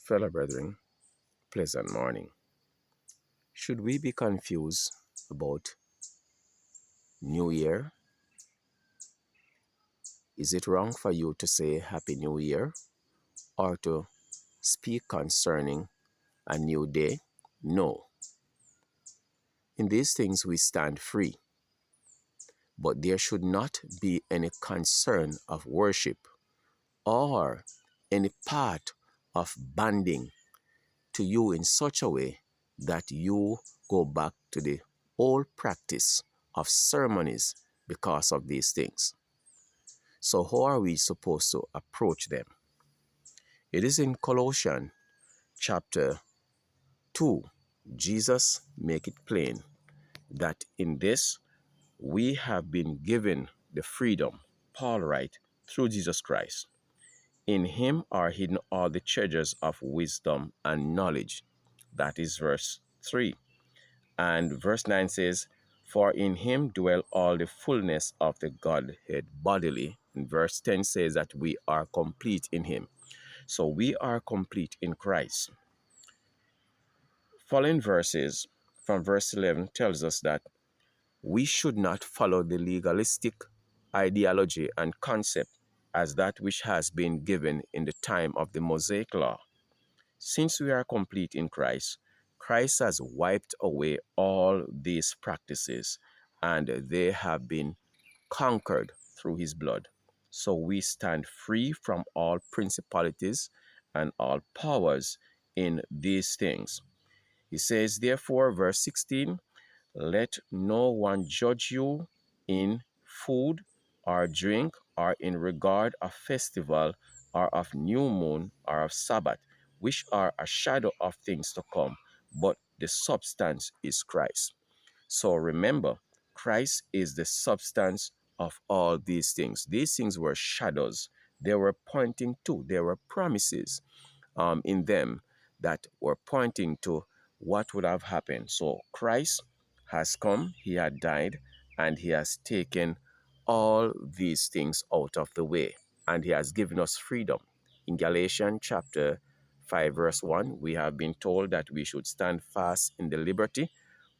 Fellow brethren, pleasant morning. Should we be confused about New Year? Is it wrong for you to say Happy New Year or to speak concerning a new day? No. In these things we stand free, but there should not be any concern of worship or any part of banding to you in such a way that you go back to the old practice of ceremonies because of these things. So how are we supposed to approach them? It is in Colossians chapter 2, Jesus make it plain that in this we have been given the freedom, Paul writes, through Jesus Christ. In him are hidden all the treasures of wisdom and knowledge. That is verse 3. And verse 9 says, for in him dwell all the fullness of the Godhead bodily. And verse 10 says that we are complete in him. So we are complete in Christ. Following verses from verse 11 tells us that we should not follow the legalistic ideology and concept as that which has been given in the time of the Mosaic law. Since we are complete in Christ, Christ has wiped away all these practices and they have been conquered through his blood. So we stand free from all principalities and all powers in these things. He says, therefore, verse 16, let no one judge you in food or drink or in regard of festival or of new moon or of Sabbath, which are a shadow of things to come, but the substance is Christ. So remember, Christ is the substance of all these things. These things were shadows. They were pointing to, there were promises in them that were pointing to what would have happened. So Christ has come, he had died, and he has taken all these things out of the way, and he has given us freedom. In Galatians chapter 5 verse 1, we have been told that we should stand fast in the liberty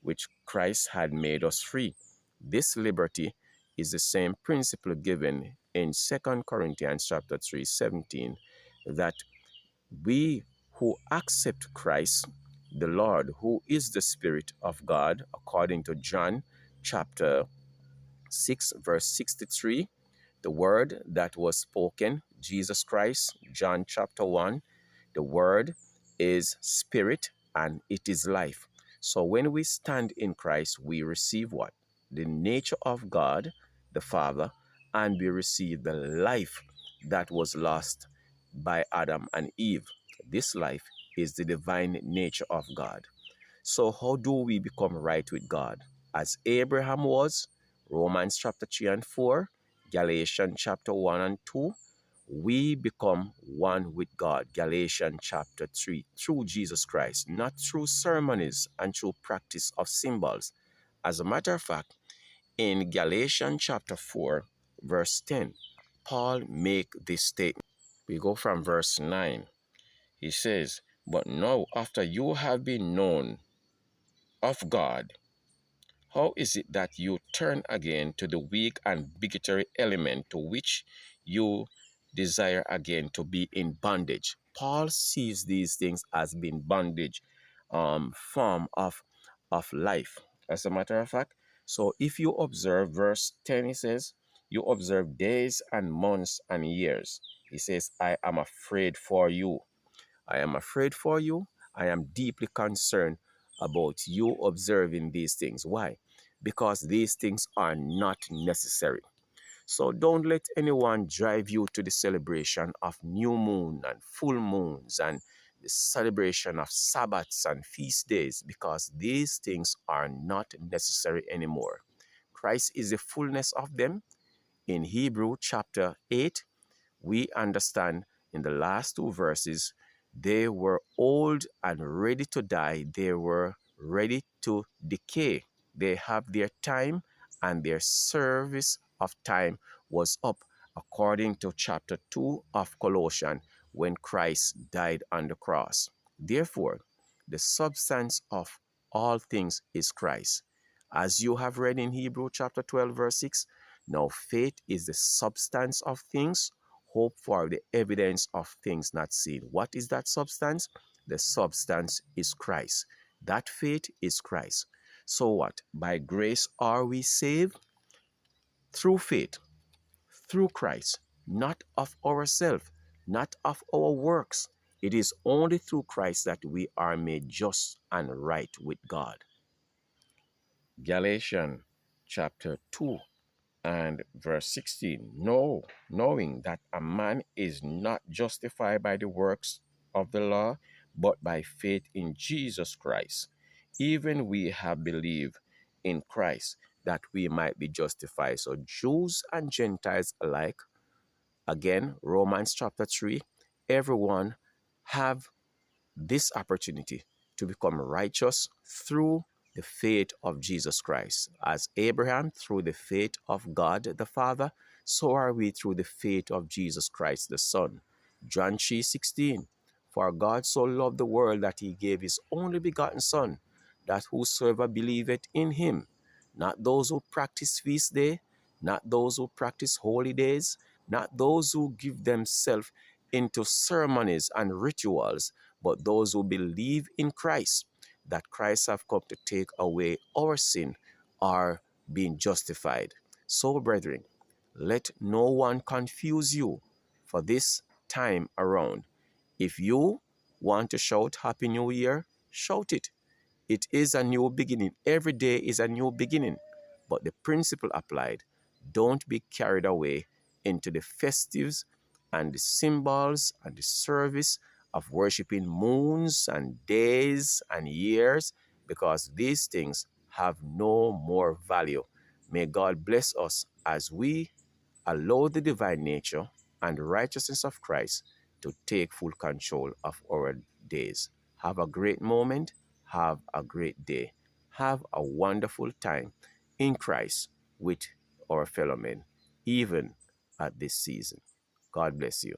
which Christ had made us free. This liberty is the same principle given in 2 Corinthians chapter 3:17, that we who accept Christ, the Lord, who is the Spirit of God, according to John chapter 6, verse 63, the word that was spoken, Jesus Christ, John chapter 1, the word is spirit and it is life. So when we stand in Christ, we receive what? The nature of God, the Father, and we receive the life that was lost by Adam and Eve. This life is the divine nature of God. So how do we become right with God? As Abraham was, Romans chapter 3 and 4, Galatians chapter 1 and 2, we become one with God, Galatians chapter 3, through Jesus Christ, not through ceremonies and through practice of symbols. As a matter of fact, in Galatians chapter 4, verse 10, Paul make this statement. We go from verse 9. He says, but now after you have been known of God, how is it that you turn again to the weak and bigotry element to which you desire again to be in bondage? Paul sees these things as being bondage, form of life. As a matter of fact, so if you observe verse 10, he says, you observe days and months and years. He says, I am afraid for you. I am afraid for you. I am deeply concerned about you observing these things. Why? Because these things are not necessary. So don't let anyone drive you to the celebration of new moon and full moons and the celebration of Sabbaths and feast days, because these things are not necessary anymore. Christ is the fullness of them. In Hebrew chapter 8, we understand in the last two verses, they were old and ready to die. They were ready to decay. They have their time and their service of time was up, according to chapter 2 of Colossians, when Christ died on the cross. Therefore, the substance of all things is Christ. As you have read in Hebrew chapter 12, verse 6, now faith is the substance of things, hope for the evidence of things not seen. What is that substance? The substance is Christ. That faith is Christ. So what? By grace are we saved? Through faith, through Christ, not of ourselves, not of our works. It is only through Christ that we are made just and right with God. Galatians chapter 2 and verse 16. No, knowing that a man is not justified by the works of the law, but by faith in Jesus Christ. Even we have believed in Christ that we might be justified. So Jews and Gentiles alike, again, Romans chapter 3, everyone have this opportunity to become righteous through the faith of Jesus Christ. As Abraham through the faith of God the Father, so are we through the faith of Jesus Christ the Son. John 3:16. For God so loved the world that he gave his only begotten Son, that whosoever believeth in him, not those who practice feast day, not those who practice holy days, not those who give themselves into ceremonies and rituals, but those who believe in Christ, that Christ have come to take away our sin, are being justified. So, brethren, let no one confuse you for this time around. If you want to shout Happy New Year, shout it. It is a new beginning. Every day is a new beginning. But the principle applied, don't be carried away into the festives and the symbols and the service of worshiping moons and days and years, because these things have no more value. May God bless us as we allow the divine nature and righteousness of Christ to take full control of our days. Have a great moment. Have a great day. Have a wonderful time in Christ with our fellow men, even at this season. God bless you.